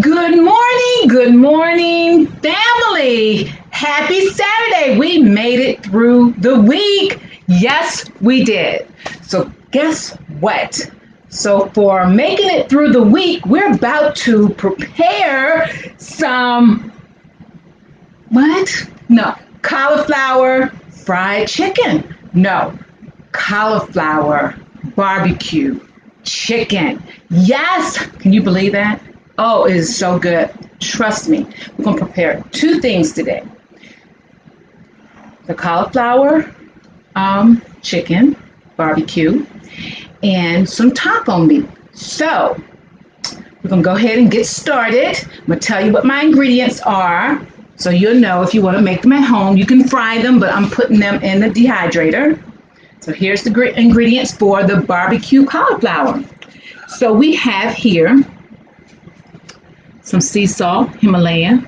Good morning, family. Happy Saturday. We made it through the week. Yes, we did. So, guess what? So, for making it through the week, we're about to prepare some what? No, cauliflower fried chicken. No, cauliflower barbecue chicken. Yes, can you believe that? Oh, it is so good. Trust me. We're going to prepare two things today: the cauliflower chicken barbecue and some taco meat. So, we're going to go ahead and get started. I'm going to tell you what my ingredients are so you'll know if you want to make them at home. You can fry them, but I'm putting them in the dehydrator. So here's the ingredients for the barbecue cauliflower. So we have here some sea salt, Himalayan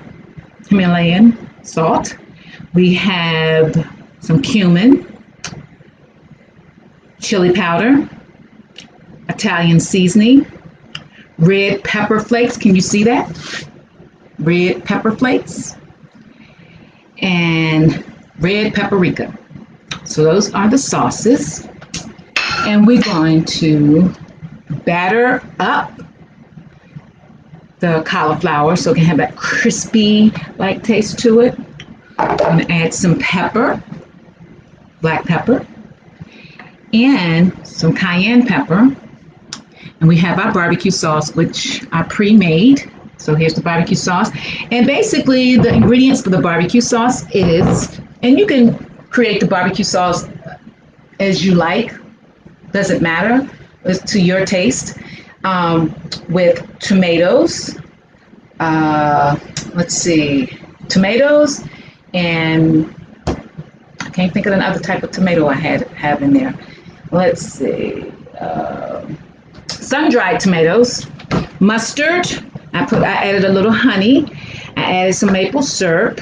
salt. We have some cumin, chili powder, Italian seasoning, red pepper flakes. Can you see that? Red pepper flakes and red paprika. So those are the sauces. And we're going to batter up the cauliflower so it can have that crispy like taste to it. I'm going to add some pepper, black pepper, and some cayenne pepper. And we have our barbecue sauce, which I pre-made. So here's the barbecue sauce. And basically the ingredients for the barbecue sauce is, and you can create the barbecue sauce as you like, doesn't matter, it's to your taste. With tomatoes, tomatoes, and I can't think of another type of tomato I have in there. Let's see, sun-dried tomatoes, mustard. I added a little honey. I added some maple syrup,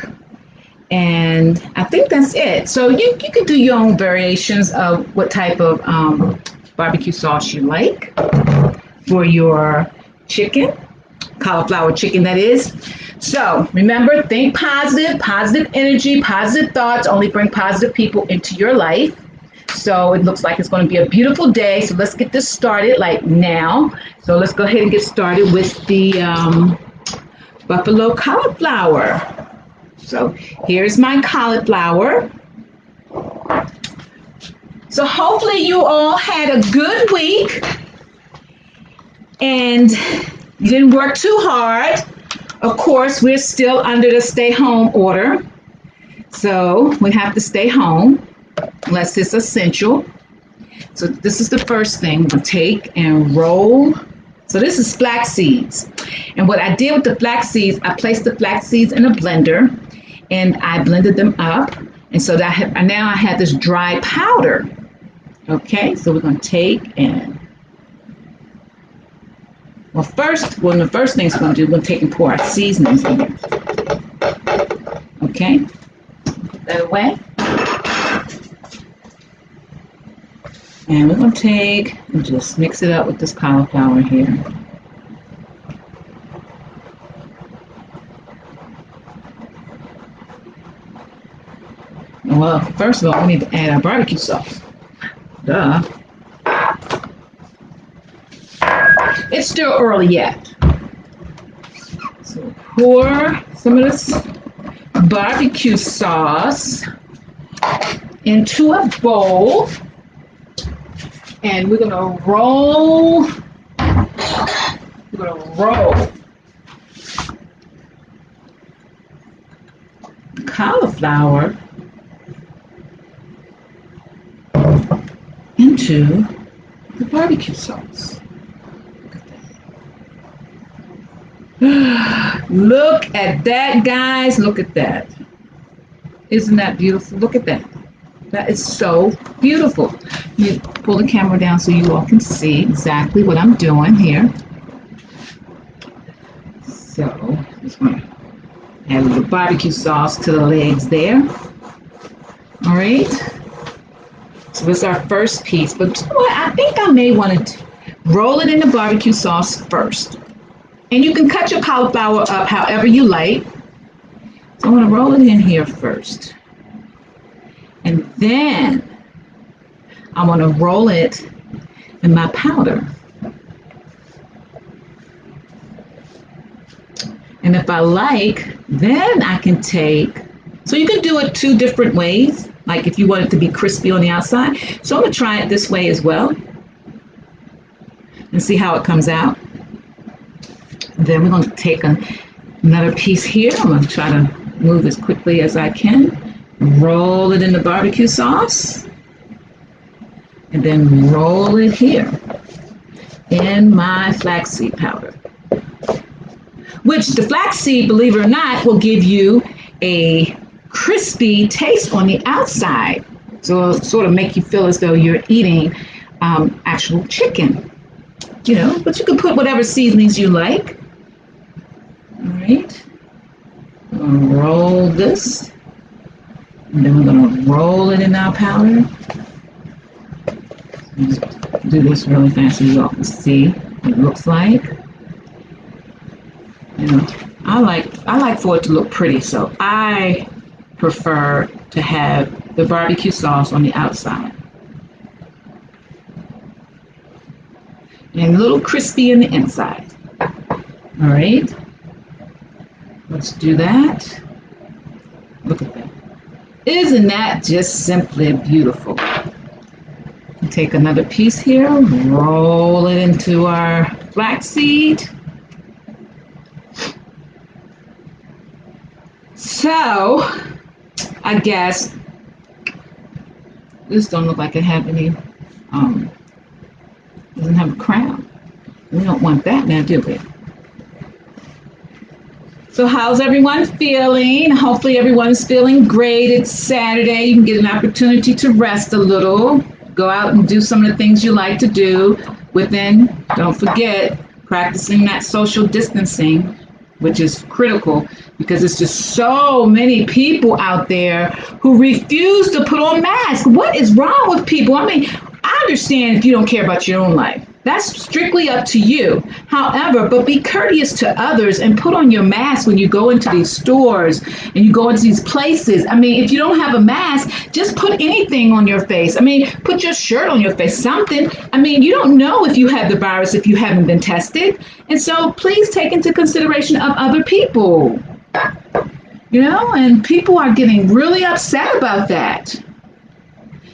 and I think that's it. So you can do your own variations of what type of barbecue sauce you like for your chicken, cauliflower chicken that is. So remember, think positive, positive energy, positive thoughts only bring positive people into your life. So it looks like it's going to be a beautiful day. So let's get this started like now. So let's go ahead and get started with the buffalo cauliflower. So here's my cauliflower. So hopefully you all had a good week and you didn't work too hard. Of course, we're still under the stay home order. So we have to stay home unless it's essential. So this is the first thing. We'll take and roll. So this is flax seeds. And what I did with the flax seeds, I placed the flax seeds in a blender and I blended them up. And so that now I have this dry powder. Okay, so we're going to take and, one of the first things we're going to do, we're going to take and pour our seasonings in here. Okay, put that away. And we're going to take and just mix it up with this cauliflower here. Well, first of all, we need to add our barbecue sauce. Duh. It's still early yet. So pour some of this barbecue sauce into a bowl. And we're gonna roll cauliflower into the barbecue sauce. Look at that, guys. Look at that. Isn't that beautiful? Look at that. That is so beautiful. Let me pull the camera down so you all can see exactly what I'm doing here. So, just want to add a little barbecue sauce to the legs there. All right. So this is our first piece. But you know what? I think I may want to roll it in the barbecue sauce first. And you can cut your cauliflower up however you like. So I'm going to roll it in here first. And then I'm going to roll it in my powder. And if I like, then I can take, so you can do it two different ways, like if you want it to be crispy on the outside. So I'm going to try it this way as well and see how it comes out. Then we're going to take another piece here. I'm going to try to move as quickly as I can. Roll it in the barbecue sauce. And then roll it here in my flaxseed powder. Which the flaxseed, believe it or not, will give you a crispy taste on the outside. So it'll sort of make you feel as though you're eating actual chicken. You know, but you can put whatever seasonings you like. All right. I'm going to roll this. And then we're going to roll it in our powder. Just do this really fast so you all can see what it looks like. You know, I like for it to look pretty, so I prefer to have the barbecue sauce on the outside. And a little crispy in the inside. All right. Let's do that. Look at that. Isn't that just simply beautiful? Take another piece here, roll it into our flaxseed. So, I guess this don't look like it have any, doesn't have a crown. We don't want that now, do we? So how's everyone feeling? Hopefully everyone's feeling great. It's Saturday. You can get an opportunity to rest a little. Go out and do some of the things you like to do within, don't forget, practicing that social distancing, which is critical because it's just so many people out there who refuse to put on masks. What is wrong with people? I mean, I understand if you don't care about your own life. That's strictly up to you. However, but be courteous to others and put on your mask when you go into these stores and you go into these places. I mean, if you don't have a mask, just put anything on your face. I mean, put your shirt on your face, something. I mean, you don't know if you have the virus if you haven't been tested. And so please take into consideration of other people. You know, and people are getting really upset about that.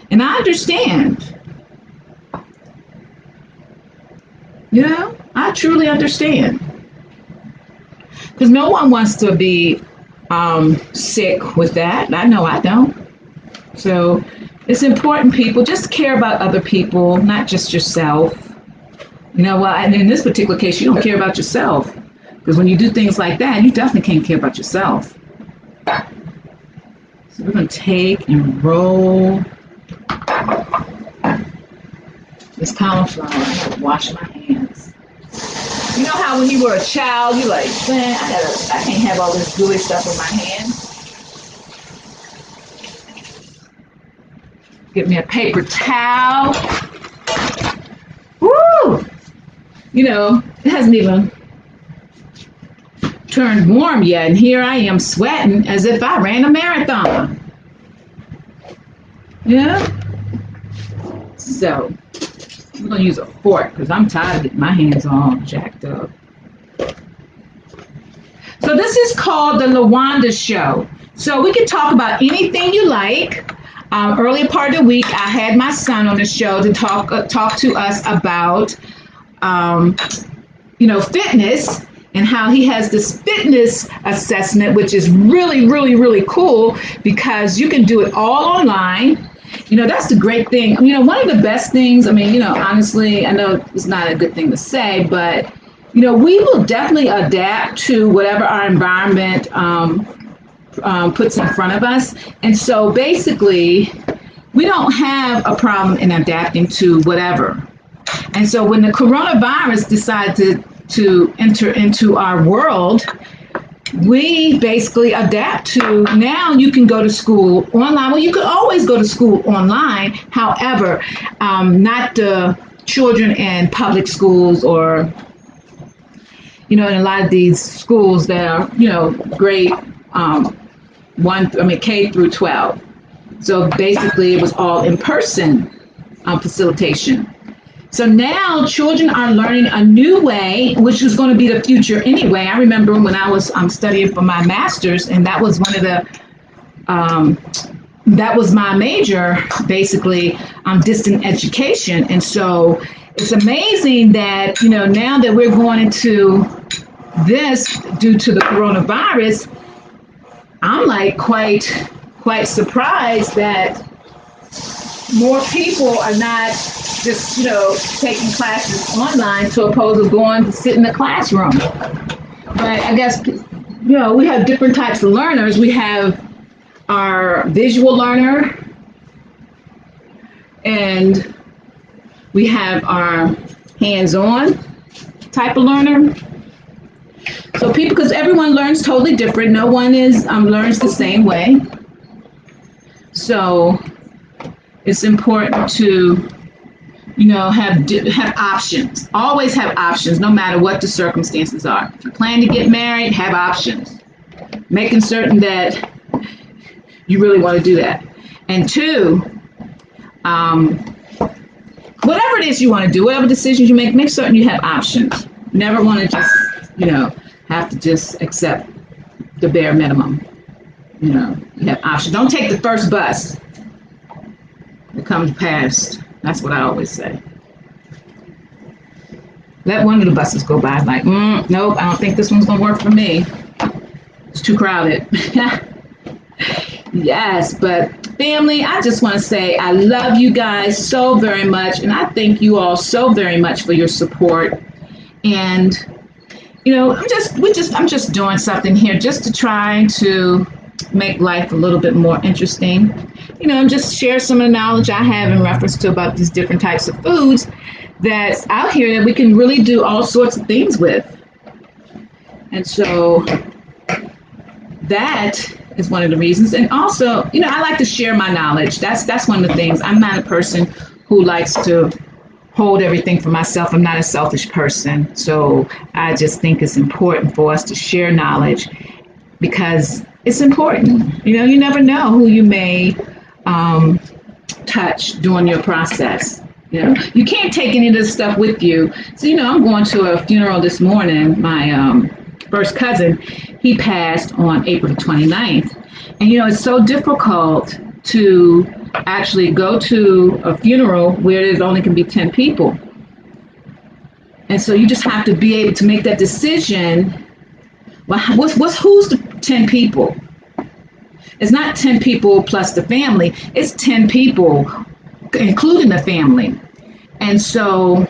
And I understand. You know, I truly understand. Because no one wants to be sick with that. I know I don't. So it's important, people, just care about other people, not just yourself. You know, well, and in this particular case, you don't care about yourself. Because when you do things like that, you definitely can't care about yourself. So we're going to take and roll this cauliflower. I have to wash my hands. You know how when you were a child, you like, man, I can't have all this gooey stuff in my hands. Get me a paper towel. Woo! You know, it hasn't even turned warm yet, and here I am sweating as if I ran a marathon. Yeah? So, I'm going to use a fork because I'm tired of getting my hands all jacked up. So this is called the LaWanda Show. So we can talk about anything you like. Earlier part of the week, I had my son on the show to talk to us about, fitness and how he has this fitness assessment, which is really, really, really cool because you can do it all online. You know, that's the great thing. You know, one of the best things, I mean, you know, honestly, I know it's not a good thing to say, but, you know, we will definitely adapt to whatever our environment puts in front of us. And so basically, we don't have a problem in adapting to whatever. And so when the coronavirus decided to enter into our world, we basically adapt to, now you can go to school online. Well, you could always go to school online. However, not the children in public schools or, in a lot of these schools that are, grade K through 12. So basically, it was all in person facilitation. So now children are learning a new way, which is going to be the future anyway. I remember when I was studying for my master's, and that was one of the that was my major, basically, distant education. And so it's amazing that, now that we're going into this due to the coronavirus, I'm like quite surprised that more people are not just, taking classes online to oppose to going to sit in the classroom. But I guess, we have different types of learners. We have our visual learner, and we have our hands-on type of learner. So people, because everyone learns totally different. No one is learns the same way. So it's important to, have options. Always have options, no matter what the circumstances are. If you plan to get married, have options. Making certain that you really want to do that. And two, whatever it is you want to do, whatever decisions you make certain you have options. Never want to just, have to just accept the bare minimum. You have options. Don't take the first bus that comes past. That's what I always say. Let one of the buses go by, like, nope, I don't think this one's going to work for me. It's too crowded. Yes, but family, I just want to say I love you guys so very much, and I thank you all so very much for your support. And I'm just doing something here just to try to make life a little bit more interesting. And just share some of the knowledge I have in reference to about these different types of foods that's out here that we can really do all sorts of things with. And so that is one of the reasons. And also, I like to share my knowledge. That's one of the things. I'm not a person who likes to hold everything for myself. I'm not a selfish person. So I just think it's important for us to share knowledge because it's important. You never know who you may touch during your process. You can't take any of this stuff with you. So, I'm going to a funeral this morning. My first cousin, he passed on April the 29th. And, it's so difficult to actually go to a funeral where there only can be 10 people. And so you just have to be able to make that decision. Well, who's the 10 people? It's not 10 people plus the family. It's 10 people, including the family. And so,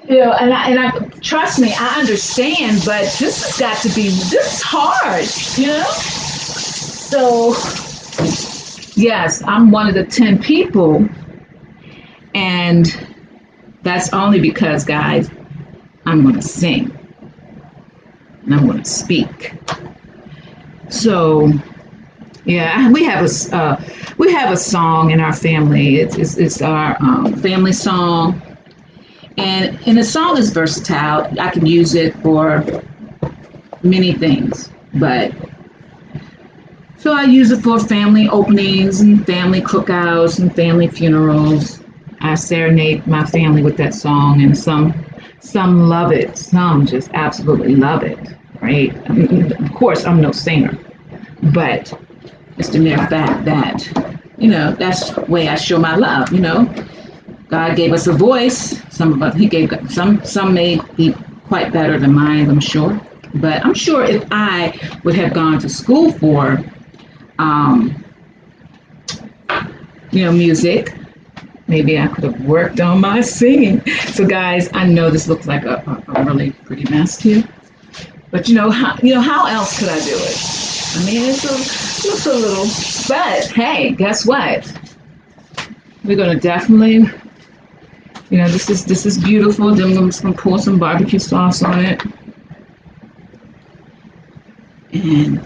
and I trust me, I understand, but this is hard, So, yes, I'm one of the 10 people, and that's only because, guys, I'm going to sing, and I'm going to speak. So, yeah, we have a song in our family. It's our family song. And the song is versatile. I can use it for many things, so I use it for family openings and family cookouts and family funerals. I serenade my family with that song, and some love it. Some just absolutely love it, right? I mean, of course, I'm no singer, but it's the mere fact that, that's the way I show my love, God gave us a voice. Some of us, he gave some may be quite better than mine, I'm sure. But I'm sure if I would have gone to school for, music, maybe I could have worked on my singing. So guys, I know this looks like a really pretty mess here, but how else could I do it? I mean, it looks a little, but hey, guess what? We're gonna definitely. This is beautiful. Then I'm just gonna pour some barbecue sauce on it. And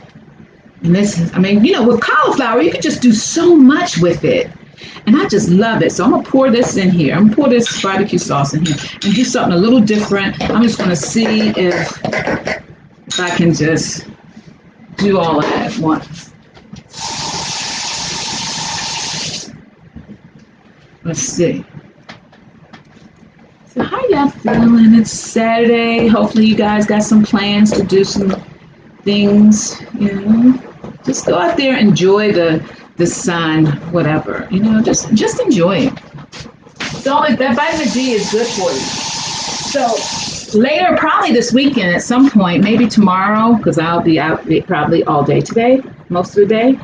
this is, with cauliflower, you can just do so much with it. And I just love it. So I'm gonna pour this in here. I'm gonna pour this barbecue sauce in here and do something a little different. I'm just gonna see if I can just do all of that at once. Let's see. So how y'all feeling? It's Saturday. Hopefully you guys got some plans to do some things, you know. Just go out there, enjoy the sun, whatever. You know, just enjoy it. So that vitamin D is good for you. So later, probably this weekend at some point, maybe tomorrow, because I'll be out probably all day today, most of the day.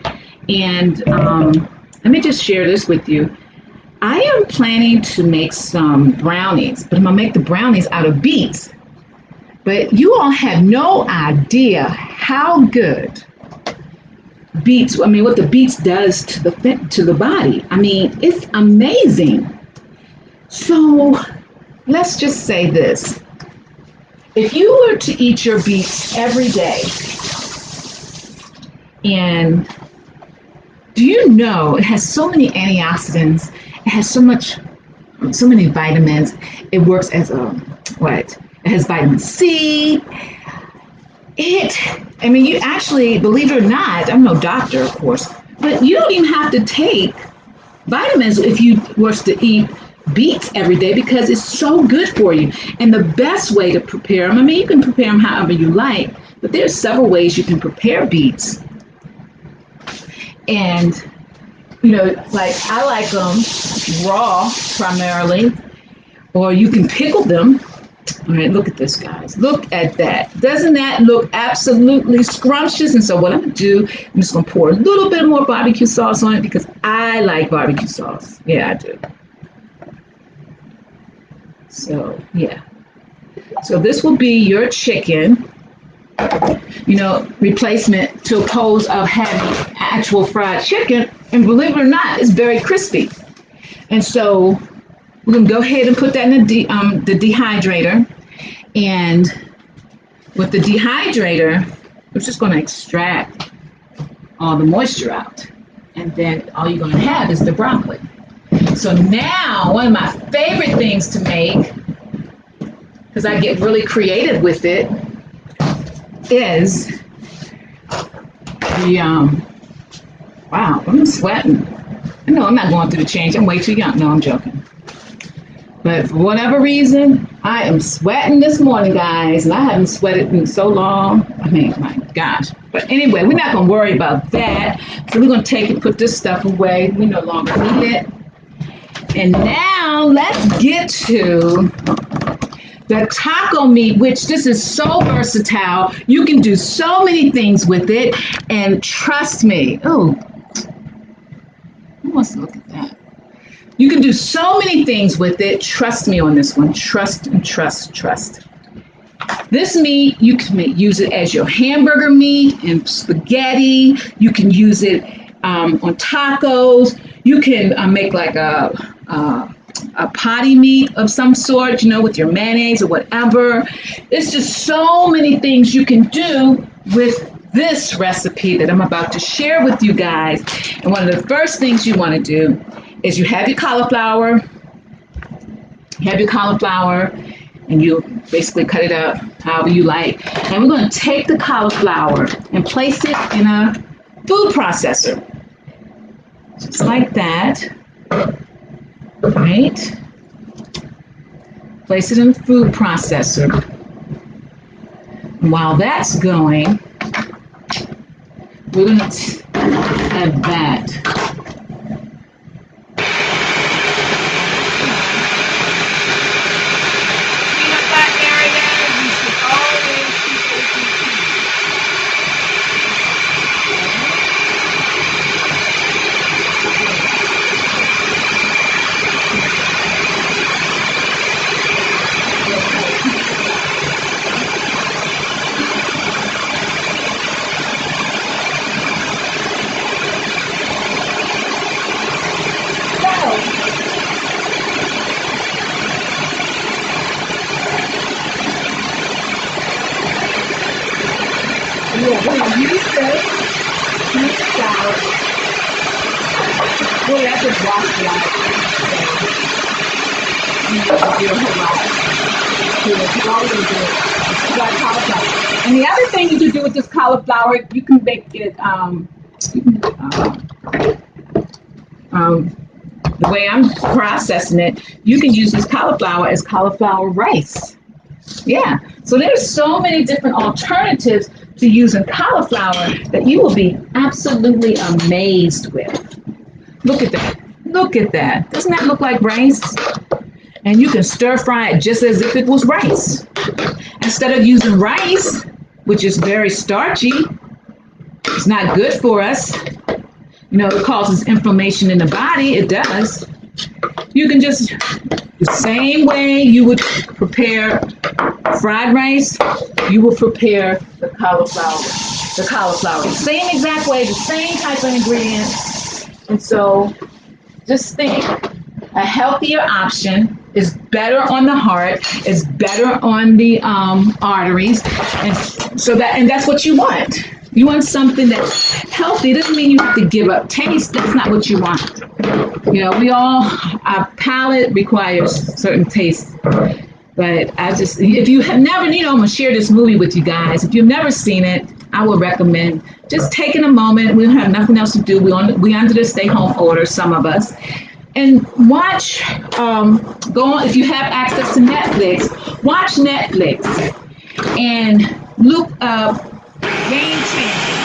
And let me just share this with you. I am planning to make some brownies, but I'm gonna make the brownies out of beets. But you all have no idea how good beets, I mean, what the beets does to the body. I mean, it's amazing. So let's just say this. If you were to eat your beets every day, and do you know it has so many antioxidants, it has so many vitamins, it works as a, what? It has vitamin C. I mean, you actually, believe it or not, I'm no doctor, of course, but you don't even have to take vitamins if you were to eat beets every day because it's so good for you. And the best way to prepare them, I mean, you can prepare them however you like, but there's several ways you can prepare beets. And, you know, like I like them raw primarily, or you can pickle them. All right, look at this, guys. Look at that. Doesn't that look absolutely scrumptious? And so what I'm going to do, I'm just going to pour a little bit more barbecue sauce on it because I like barbecue sauce. Yeah, I do. So, yeah. So this will be your chicken, you know, replacement to oppose of having actual fried chicken. And believe it or not, it's very crispy. And so we're going to go ahead and put that in the dehydrator. And with the dehydrator, we're just going to extract all the moisture out. And then all you're going to have is the broccoli. So now, one of my favorite things to make, because I get really creative with it, is the, wow, I'm sweating. I know I'm not going through the change. I'm way too young. No, I'm joking. But for whatever reason, I am sweating this morning, guys, and I haven't sweated in so long. I mean, my gosh. But anyway, we're not going to worry about that. So we're going to take and put this stuff away. We no longer need it. And now let's get to the taco meat, which this is so versatile. You can do so many things with it. And trust me, oh, who wants to look at that? You can do so many things with it. Trust me on this one. Trust and trust, trust. This meat, you can use it as your hamburger meat and spaghetti. You can use it on tacos. You can make like a potty meat of some sort, you know, with your mayonnaise or whatever. There's just so many things you can do with this recipe that I'm about to share with you guys. And one of the first things you want to do is you have your cauliflower, and you basically cut it up however you like. And we're going to take the cauliflower and place it in a food processor. Just like that. Right? Place it in the food processor. And while that's going, we're going to add that. Boy, I just washed it out. So, you know, do a whole lot to it. It's all really good. You got cauliflower. And the other thing you can do with this cauliflower, you can make it, um, the way I'm processing it, you can use this cauliflower as cauliflower rice. Yeah. So there's so many different alternatives to using cauliflower that you will be absolutely amazed with. Look at that. Look at that. Doesn't that look like rice? And you can stir fry it just as if it was rice. Instead of using rice, which is very starchy, it's not good for us. You know, it causes inflammation in the body. It does. You can just, the same way you would prepare fried rice, you will prepare the cauliflower. The cauliflower. Same exact way, the same type of ingredients. And so just think, a healthier option is better on the heart, is better on the arteries, and so that, and that's what you want. You want something that's healthy. It doesn't mean you have to give up taste. That's not what you want. You know, we all, our palate requires certain tastes. But I just, if you have never, you know, I'm going to share this movie with you guys. If you've never seen it, I would recommend just taking a moment. We don't have nothing else to do. We under the stay home order, some of us. And watch, go on, if you have access to Netflix, watch Netflix and look up Game Changer.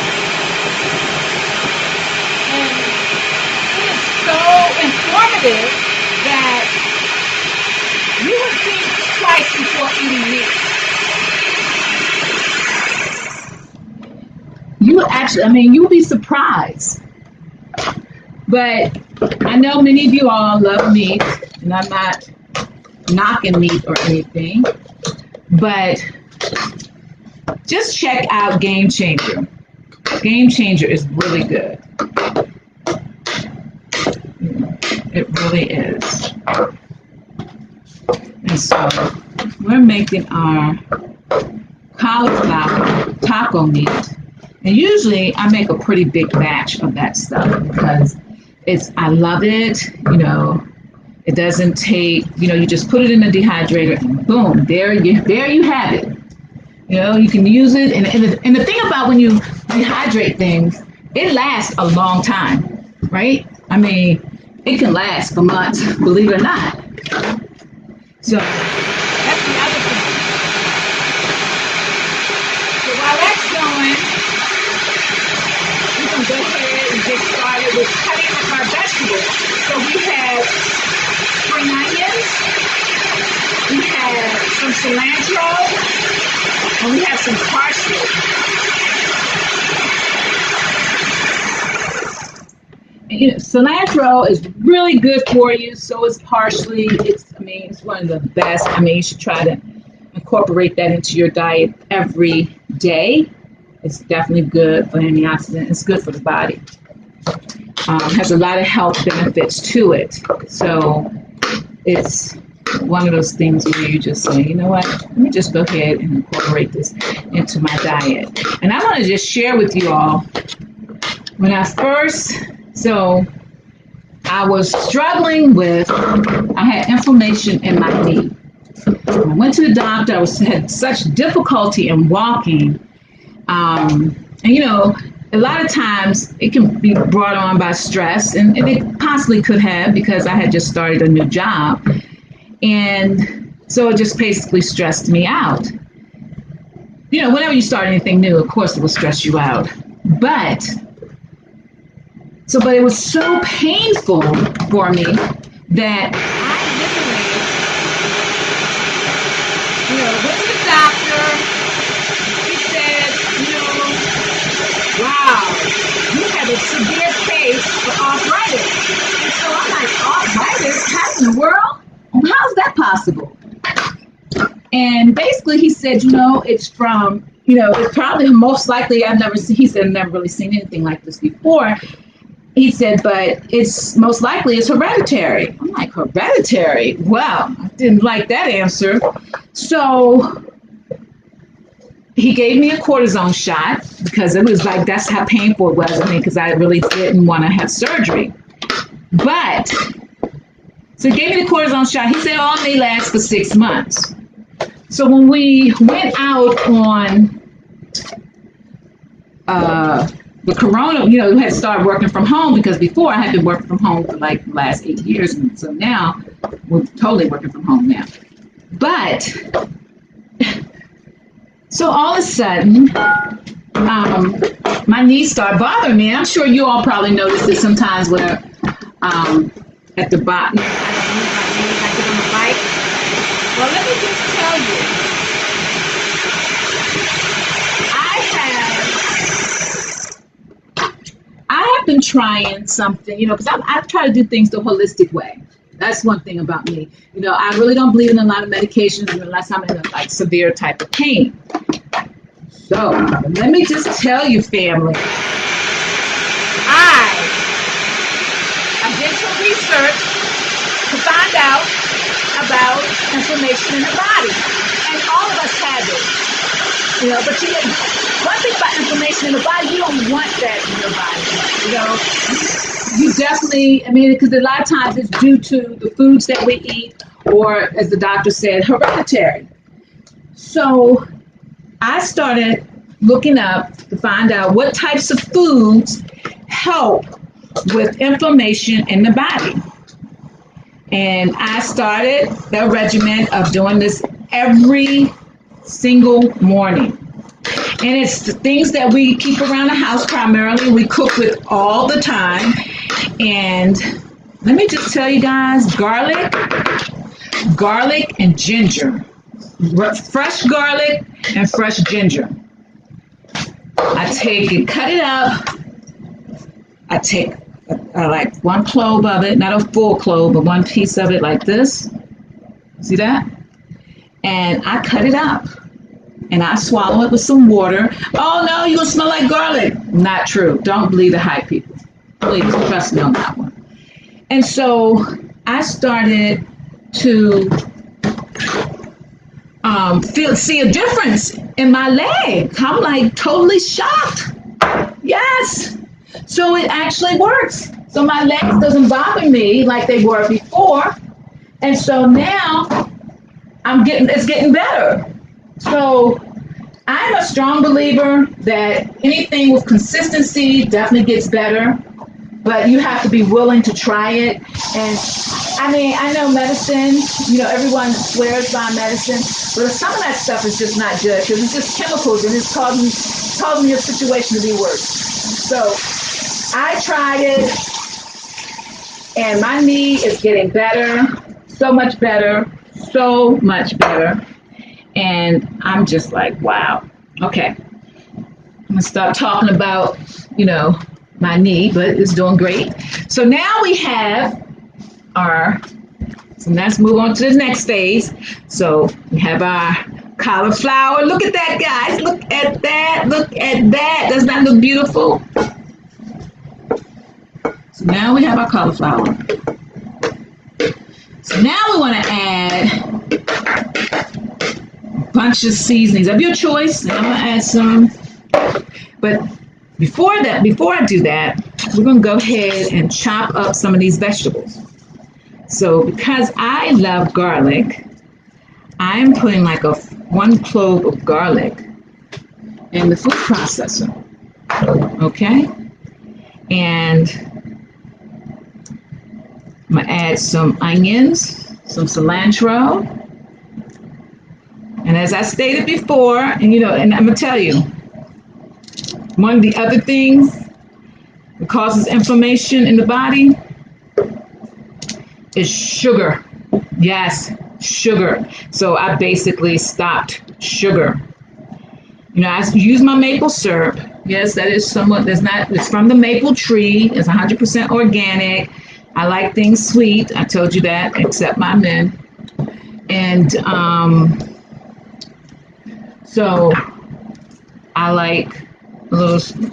And it is so informative that you would think twice before eating meat. You actually, I mean, you'll be surprised. But I know many of you all love meat, and I'm not knocking meat or anything, but just check out Game Changer. Game Changer is really good. It really is. And so we're making our cauliflower taco meat. And usually I make a pretty big batch of that stuff because I love it, you know, it doesn't take, you know, you just put it in the dehydrator and boom, there you have it. You know, you can use it. And the thing about when you dehydrate things, it lasts a long time, right? I mean, it can last for months, believe it or not. So that's the other thing. So while that's going, we can go ahead and get started with cutting up our vegetables. So we have spring onions, we have some cilantro, and we have some parsley. And, you know, cilantro is really good for you. So is parsley. It's one of the best. I mean, you should try to incorporate that into your diet every day. It's definitely good for antioxidant. It's good for the body. Has a lot of health benefits to it. So it's one of those things where you just say, you know what, let me just go ahead and incorporate this into my diet. And I want to just share with you all, when I was struggling with, I had inflammation in my knee. I went to the doctor. Had such difficulty in walking. And you know, a lot of times it can be brought on by stress, and it possibly could have, because I had just started a new job. And so it just basically stressed me out. You know, whenever you start anything new, of course it will stress you out. But it was so painful for me that I literally, you know, went to the doctor. He said, you know, wow, you have a severe case of arthritis. And so I'm like, arthritis? How in the world? How's that possible? And basically he said, you know, it's from, you know, it's probably most likely, he said, I've never really seen anything like this before. He said, but it's most likely it's hereditary. I'm like, hereditary? Wow, I didn't like that answer. So he gave me a cortisone shot because it was like, that's how painful it was. I mean, because I really didn't want to have surgery. But, so he gave me the cortisone shot. He said, oh, it may last for 6 months. So when we went out on the corona, we had to start working from home because before I had been working from home for like the last 8 years. And so now we're totally working from home now. But, so all of a sudden, my knees start bothering me. I'm sure you all probably notice this sometimes where at the bottom, I get on the bike. Well, let me just tell you, I have been trying something, because I try to do things the holistic way. That's one thing about me. I really don't believe in a lot of medications unless I'm in a like severe type of pain. So let me just tell you, family, I did some research to find out about inflammation in the body, and all of us have it. But one thing about inflammation in the body, you don't want that in your body. You definitely, because a lot of times it's due to the foods that we eat, or as the doctor said, hereditary. So I started looking up to find out what types of foods help with inflammation in the body. And I started the regimen of doing this every single morning. And it's the things that we keep around the house primarily, we cook with all the time. And let me just tell you guys, garlic and ginger. Fresh garlic and fresh ginger. I take it, cut it up. I take like one clove of it, not a full clove, but one piece of it like this. See that? And I cut it up. And I swallow it with some water. Oh no, you're gonna smell like garlic. Not true. Don't believe the hype, people. Please trust me on that one. And so I started to see a difference in my leg. I'm like totally shocked. Yes. So it actually works. So my legs doesn't bother me like they were before. And so now it's getting better. So I'm a strong believer that anything with consistency definitely gets better, but you have to be willing to try it. And I know medicine, everyone swears by medicine, but some of that stuff is just not good because it's just chemicals and it's causing your situation to be worse. So I tried it and my knee is getting better, so much better, so much better. And I'm just like, wow. Okay. I'm going to stop talking about, my knee, but it's doing great. So now we have so let's move on to the next phase. So we have our cauliflower. Look at that, guys. Look at that. Look at that. Doesn't that look beautiful? So now we have our cauliflower. So now we want to add bunch of seasonings of your choice, and I'm gonna add some. But before I do that, we're gonna go ahead and chop up some of these vegetables. So because I love garlic, I'm putting like one clove of garlic in the food processor. Okay, and I'm gonna add some onions, some cilantro. And as I stated before, and I'm gonna tell you, one of the other things that causes inflammation in the body is sugar. Yes, sugar. So I basically stopped sugar. I use my maple syrup. Yes, that is it's from the maple tree. It's 100% organic. I like things sweet. I told you that, except my men. And so I like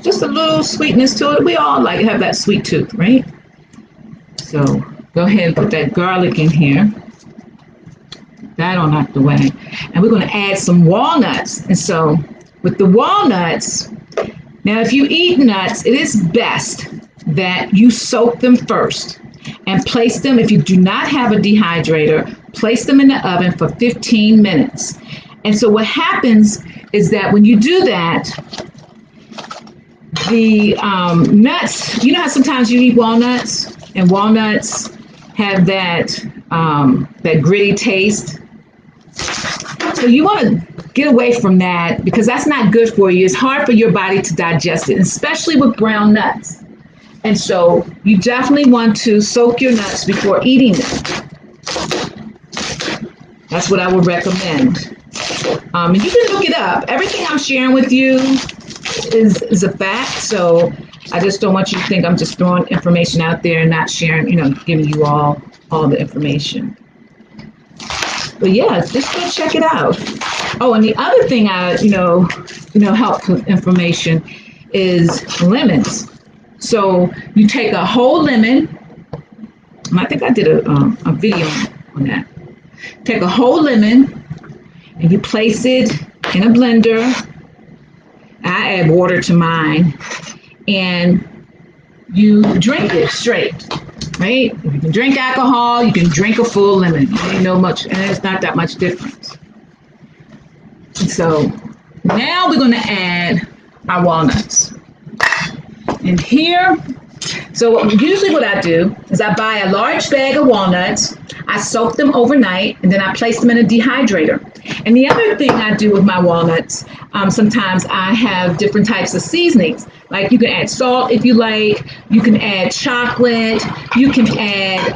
just a little sweetness to it. We all have that sweet tooth, right? So go ahead and put that garlic in here. That on out the way. And we're going to add some walnuts. And so with the walnuts, now if you eat nuts, it is best that you soak them first. and place them, if you do not have a dehydrator, place them in the oven for 15 minutes. And so what happens is that when you do that, the nuts, you know how sometimes you eat walnuts, and walnuts have that gritty taste. So you want to get away from that because that's not good for you. It's hard for your body to digest it, especially with brown nuts. And so you definitely want to soak your nuts before eating them. That's what I would recommend. And you can look it up. Everything I'm sharing with you is a fact. So I just don't want you to think I'm just throwing information out there and not sharing, giving you all the information. But yeah, just go check it out. Oh, and the other thing I, help with information is lemons. So you take a whole lemon. I think I did a video on that. Take a whole lemon and you place it in a blender. I add water to mine, and you drink it straight. Right? You can drink alcohol, you can drink a full lemon. You ain't know much, and it's not that much difference. So now we're going to add our walnuts. And here, so usually what I do is I buy a large bag of walnuts, I soak them overnight, and then I place them in a dehydrator. And the other thing I do with my walnuts, sometimes I have different types of seasonings. Like you can add salt if you like, you can add chocolate, you can add,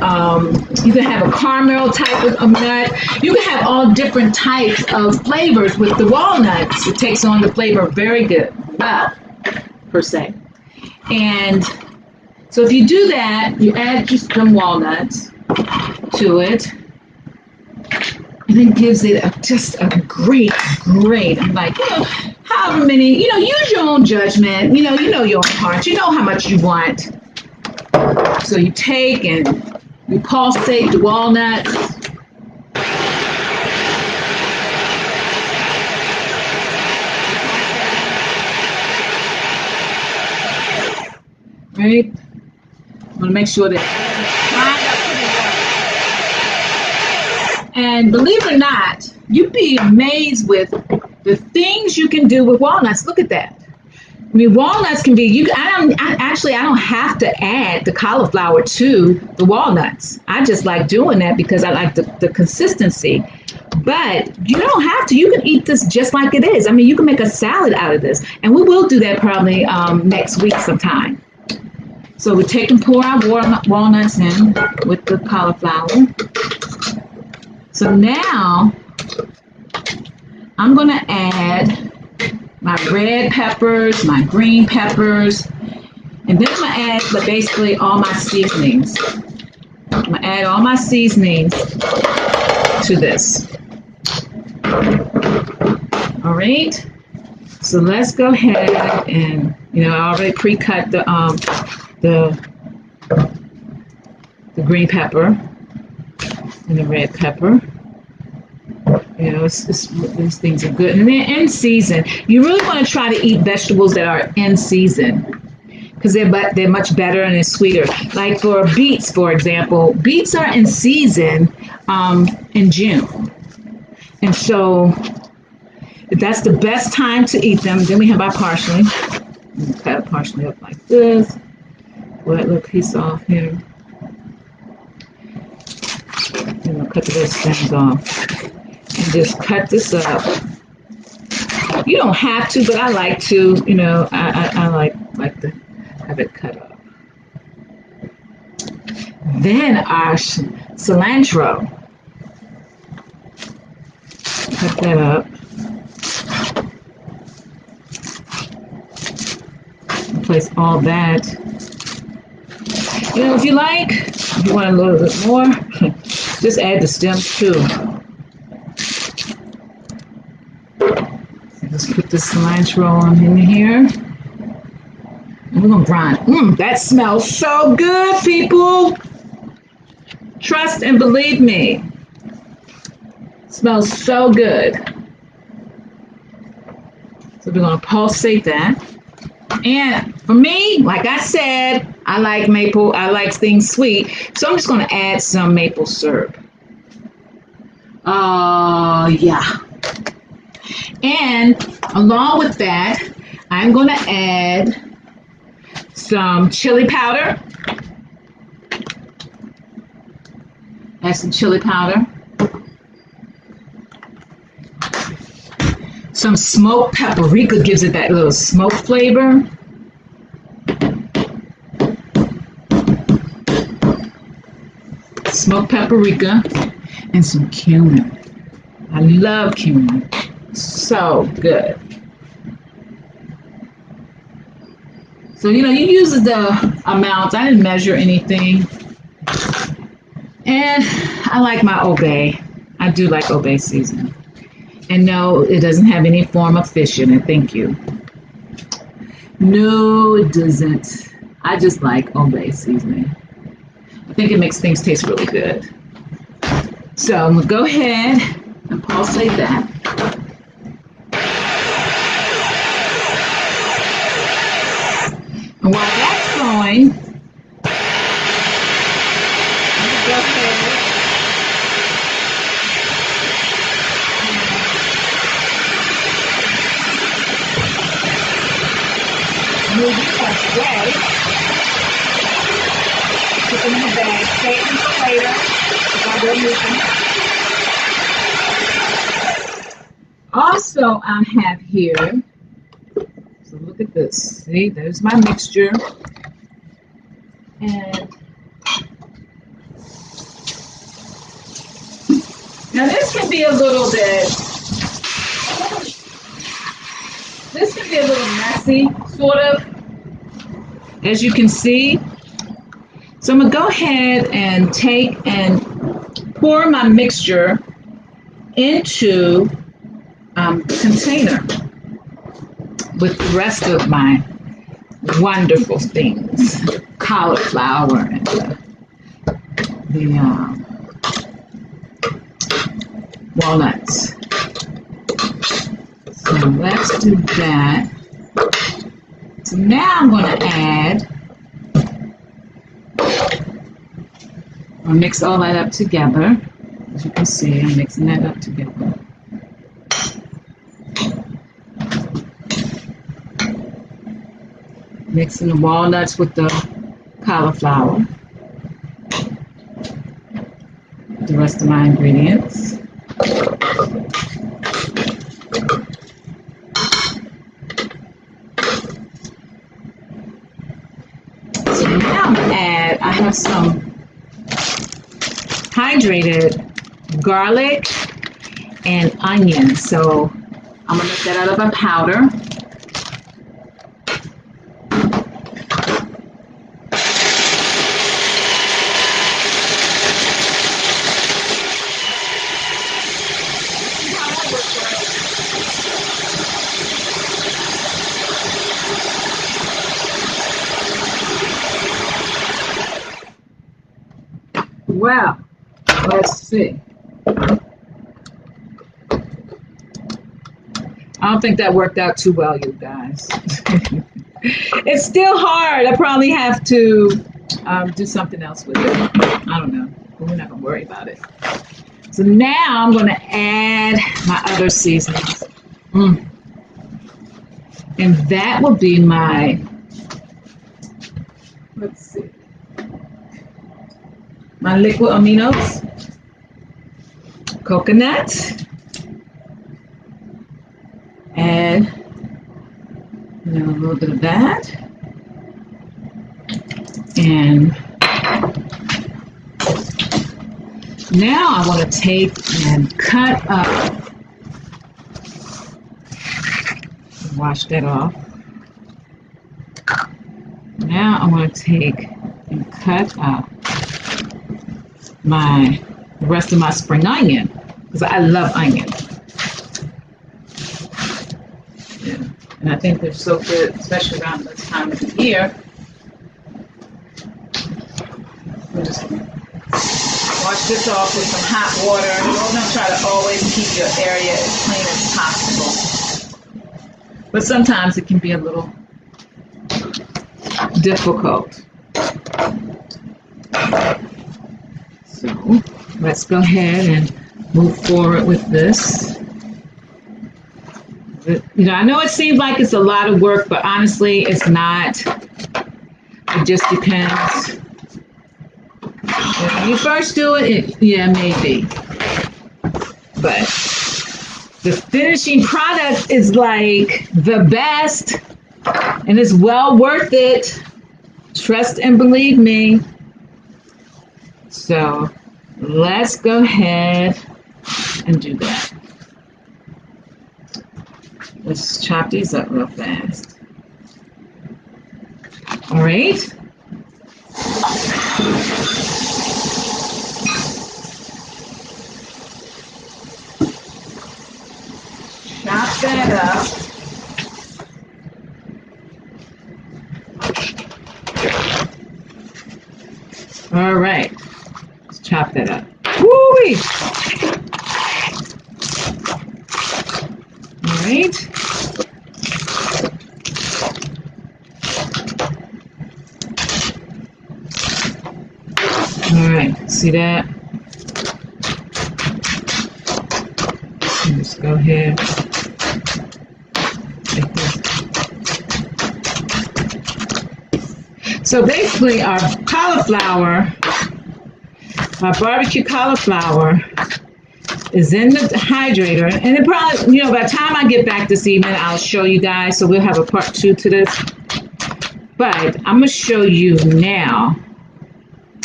you can have a caramel type of nut. You can have all different types of flavors with the walnuts. It takes on the flavor very good, well, per se. And so if you do that, you add just some walnuts to it, and it gives it just a great, like, however many, use your own judgment, you know your own heart, you know how much you want. So you take and you pulsate the walnuts. Right? I'm gonna make sure that. And believe it or not, you'd be amazed with the things you can do with walnuts. Look at that. I mean, walnuts can be. I don't have to add the cauliflower to the walnuts. I just like doing that because I like the consistency. But you don't have to. You can eat this just like it is. I mean, you can make a salad out of this, and we will do that probably next week sometime. So we take and pour our walnuts in with the cauliflower. So now I'm going to add my red peppers, my green peppers, and then I'm going to add basically all my seasonings. I'm going to add all my seasonings to this. All right. So let's go ahead and, I already pre-cut the green pepper and the red pepper. These things are good. And they're in season. You really want to try to eat vegetables that are in season because they're much better and they're sweeter. Like for beets, for example, beets are in season in June. And so that's the best time to eat them. Then we have our parsley. Cut parsley up like this. Pull that little piece off here. Cut the little stems off. And just cut this up. You don't have to, but I like to. I like to have it cut up. Then our cilantro. Cut that up. Place all that. If you like, if you want a little bit more, just add the stems too. Let's put the cilantro on in here. And we're gonna grind. That smells so good, people. Trust and believe me. It smells so good. So we're gonna pulsate that. And for me, like I said, I like maple, I like things sweet. So I'm just going to add some maple syrup. Yeah. And along with that, I'm going to add some chili powder. Add some chili powder. Some smoked paprika gives it that little smoke flavor. Smoked paprika and some cumin. I love cumin. So good. So, you use the amounts. I didn't measure anything. And I like my Obey. I do like Obey seasoning. And no, it doesn't have any form of fish in it. Thank you. No, it doesn't. I just like Obey seasoning. I think it makes things taste really good. So I'm going to go ahead and pulsate that. And while that's going, I'm going to go ahead and move this stuff away. Put them in the bag. Save them for later while we're moving. Also, I have here, so look at this. See, there's my mixture. And now this can be a little messy, sort of, as you can see. So I'm going to go ahead and take and pour my mixture into the container with the rest of my wonderful things. Cauliflower and the walnuts. So let's do that. So now I'm going to add, I'll mix all that up together. As you can see, I'm mixing that up together. Mixing the walnuts with the cauliflower. The rest of my ingredients. So now I'm going to add, I have some hydrated garlic and onion. So I'm going to make that out of a powder. Well, let's see. I don't think that worked out too well, you guys. It's still hard. I probably have to do something else with it. I don't know. But we're not going to worry about it. So now I'm going to add my other seasonings. And that will be my, let's see, my liquid aminos, coconut, add a little bit of that, and now I want to take and cut up, wash that off. Now I want to take and cut up the rest of my spring onion, because I love onion. Yeah. And I think they're so good, especially around this time of the year. We'll just wash this off with some hot water. You're going to try to always keep your area as clean as possible. But sometimes it can be a little difficult. let's go ahead and move forward with this. I know it seems like it's a lot of work, but honestly, it's not. It just depends. When you first do it, yeah, maybe. But the finishing product is like the best, and it's well worth it. Trust and believe me. So let's go ahead and do that. Let's chop these up real fast. All right. Chop that up. All right. Let's chop that up. Woo-wee! All right. All right, see that? Let's go ahead. Like this. So basically our cauliflower, our barbecue cauliflower is in the dehydrator, and it probably, by the time I get back this evening, I'll show you guys, so we'll have a part 2 to this. But I'm gonna show you now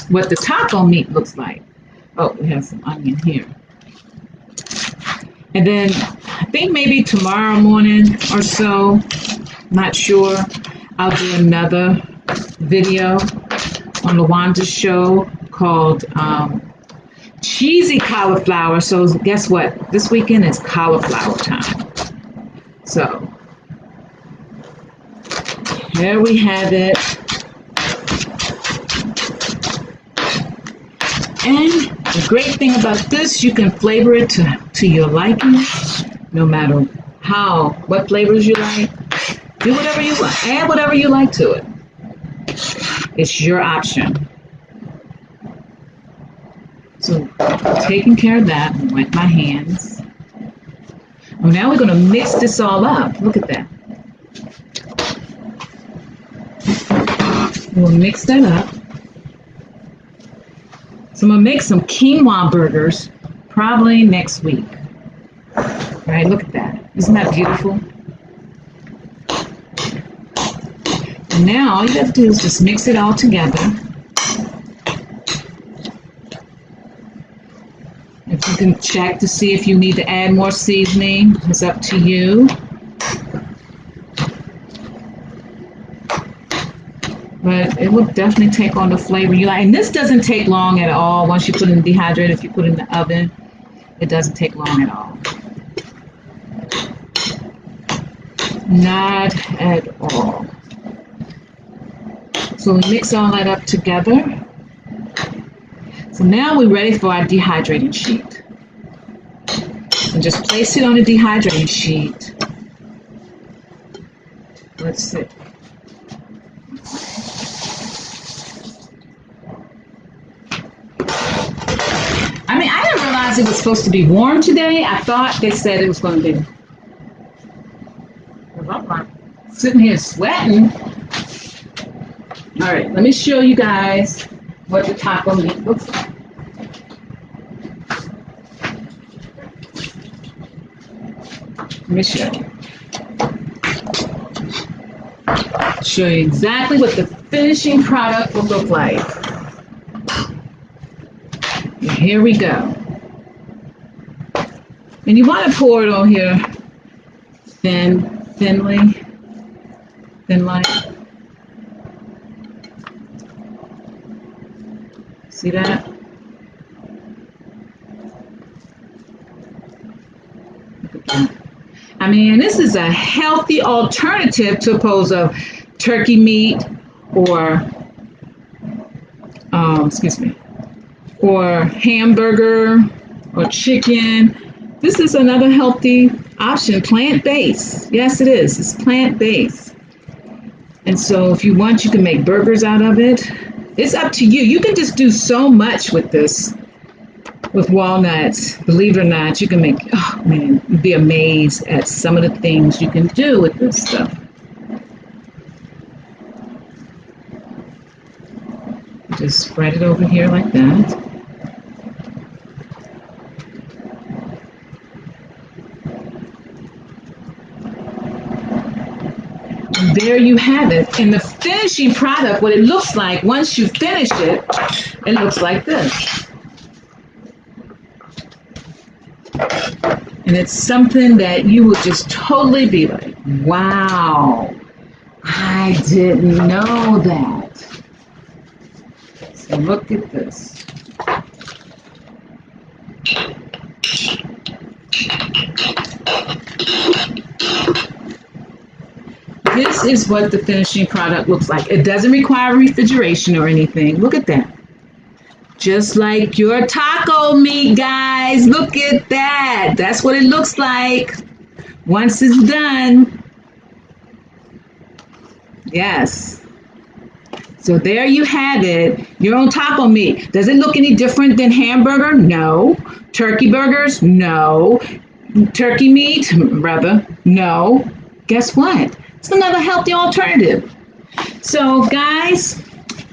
what the taco meat looks like. Oh, we have some onion here. And then I think maybe tomorrow morning or so, not sure, I'll do another video on LaWanda's show called Cheesy Cauliflower. So guess what? This weekend is cauliflower time. So here we have it. And the great thing about this, you can flavor it to your liking, no matter what flavors you like. Do whatever you want. Add whatever you like to it. It's your option. So taking care of that, wet my hands. Well, now we're going to mix this all up. Look at that. We'll mix that up. So I'm going to make some quinoa burgers probably next week. All right, look at that. Isn't that beautiful? And now all you have to do is just mix it all together. If you can check to see if you need to add more seasoning, it's up to you. But it will definitely take on the flavor you like. And this doesn't take long at all. Once you put it in the dehydrator, if you put it in the oven, it doesn't take long at all. Not at all. So we mix all that up together. So now we're ready for our dehydrating sheet. And just place it on the dehydrating sheet. Let's see. I didn't realize it was supposed to be warm today. I thought they said it was going to be. I'm sitting here sweating. All right, let me show you guys what the taco meat looks like. Let me show you. Show you exactly what the finishing product will look like. And here we go. And you want to pour it on here thin light. See that? I mean, this is a healthy alternative to oppose of turkey meat or, or hamburger or chicken. This is another healthy option, plant-based. Yes, it is. It's plant-based. And so if you want, you can make burgers out of it. It's up to you. You can just do so much with this. with walnuts. Believe it or not, you can make, oh man, you'd be amazed at some of the things you can do with this stuff. Just spread it over here like that. And there you have it. And the finishing product, what it looks like once you finish it, it looks like this. And it's something that you would just totally be like, wow, I didn't know that. So look at this. This is what the finishing product looks like. It doesn't require refrigeration or anything. Look at that. Just like your taco meat, guys. Look at that. That's what it looks like once it's done. Yes. So there you have it. Your own taco meat. Does it look any different than hamburger? No. Turkey burgers? No. Turkey meat? Rather, no. Guess what? It's another healthy alternative. So, guys,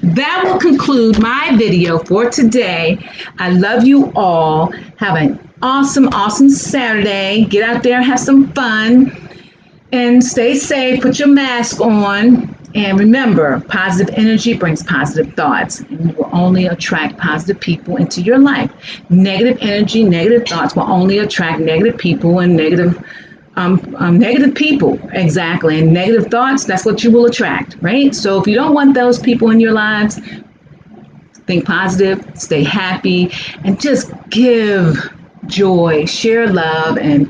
that will conclude my video for today. I love you all. Have an awesome, awesome Saturday. Get out there, have some fun, and stay safe. Put your mask on. And remember, positive energy brings positive thoughts, and you will only attract positive people into your life. Negative energy, negative thoughts will only attract negative people and negative people, exactly, and negative thoughts, that's what you will attract, right? So if you don't want those people in your lives, think positive, stay happy, and just give joy, share love, and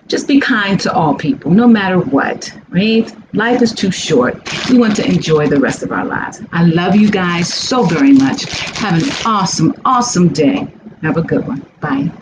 just be kind to all people, no matter what, right? Life is too short. We want to enjoy the rest of our lives. I love you guys so very much. Have an awesome, awesome day. Have a good one. Bye.